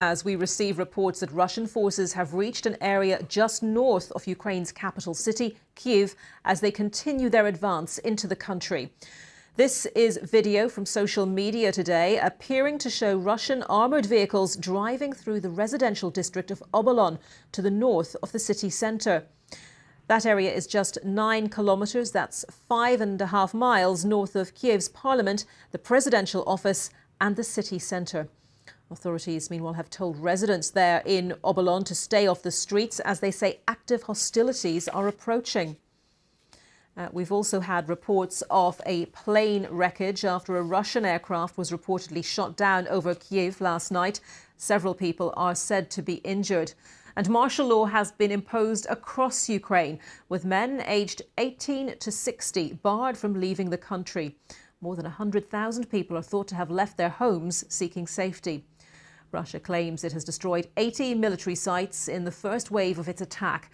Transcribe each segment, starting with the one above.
As we receive reports that Russian forces have reached an area just north of Ukraine's capital city, Kiev, as they continue their advance into the country. This is video from social media today appearing to show Russian armoured vehicles driving through the residential district of Obolon to the north of the city centre. That area is just 9 kilometres, that's 5.5 miles north of Kiev's parliament, the presidential office and the city centre. Authorities, meanwhile, have told residents there in Obolon to stay off the streets as they say active hostilities are approaching. We've also had reports of a plane wreckage after a Russian aircraft was reportedly shot down over Kiev last night. Several people are said to be injured. And martial law has been imposed across Ukraine, with men aged 18 to 60 barred from leaving the country. More than 100,000 people are thought to have left their homes seeking safety. Russia claims it has destroyed 80 military sites in the first wave of its attack.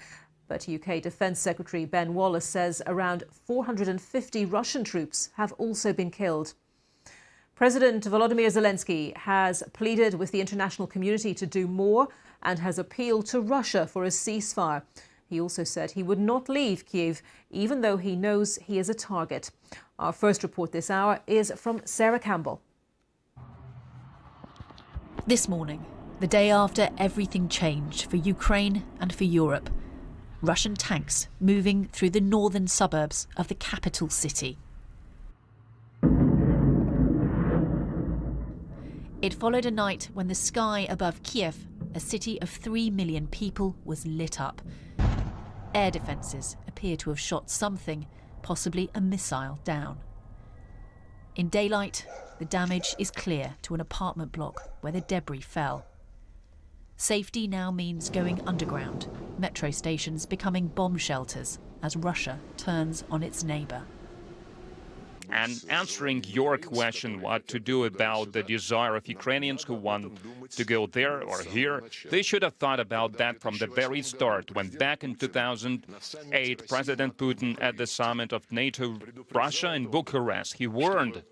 But UK Defence Secretary Ben Wallace says around 450 Russian troops have also been killed. President Volodymyr Zelensky has pleaded with the international community to do more and has appealed to Russia for a ceasefire. He also said he would not leave Kiev, even though he knows he is a target. Our first report this hour is from Sarah Campbell. This morning, the day after everything changed for Ukraine and for Europe, Russian tanks moving through the northern suburbs of the capital city. It followed a night when the sky above Kiev, a city of 3 million people, was lit up. Air defences appear to have shot something, possibly a missile, down. In daylight, the damage is clear to an apartment block where the debris fell. Safety now means going underground, metro stations becoming bomb shelters as Russia turns on its neighbour. And answering your question what to do about the desire of Ukrainians who want to go there or here, they should have thought about that from the very start, when back in 2008, President Putin at the summit of NATO, Russia in Bucharest, he warned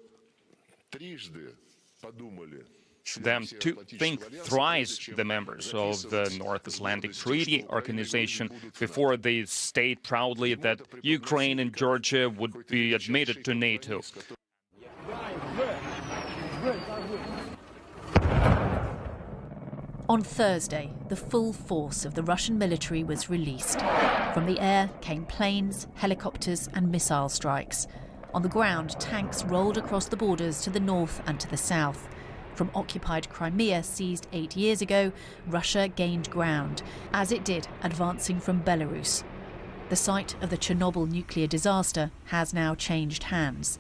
them to think thrice, the members of the North Atlantic Treaty Organization, before they state proudly that Ukraine and Georgia would be admitted to NATO. On Thursday, the full force of the Russian military was released. From the air came planes, helicopters and missile strikes. On the ground, tanks rolled across the borders to the north and to the south. From occupied Crimea, seized 8 years ago, Russia gained ground, as it did advancing from Belarus. The site of the Chernobyl nuclear disaster has now changed hands.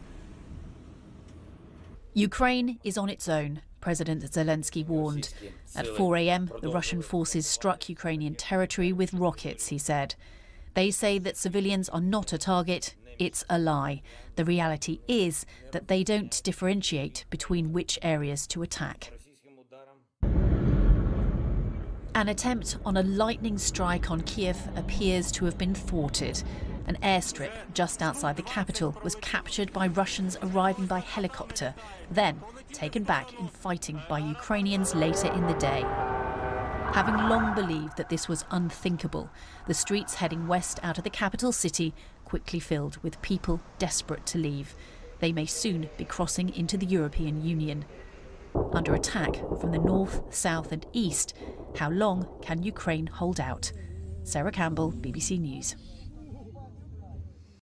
Ukraine is on its own, President Zelensky warned. At 4 a.m, the Russian forces struck Ukrainian territory with rockets, he said. They say that civilians are not a target. It's a lie. The reality is that they don't differentiate between which areas to attack. An attempt on a lightning strike on Kiev appears to have been thwarted. An airstrip just outside the capital was captured by Russians arriving by helicopter, then taken back in fighting by Ukrainians later in the day. Having long believed that this was unthinkable, the streets heading west out of the capital city quickly filled with people desperate to leave. They may soon be crossing into the European Union. Under attack from the north, south and east, how long can Ukraine hold out? Sarah Campbell, BBC News.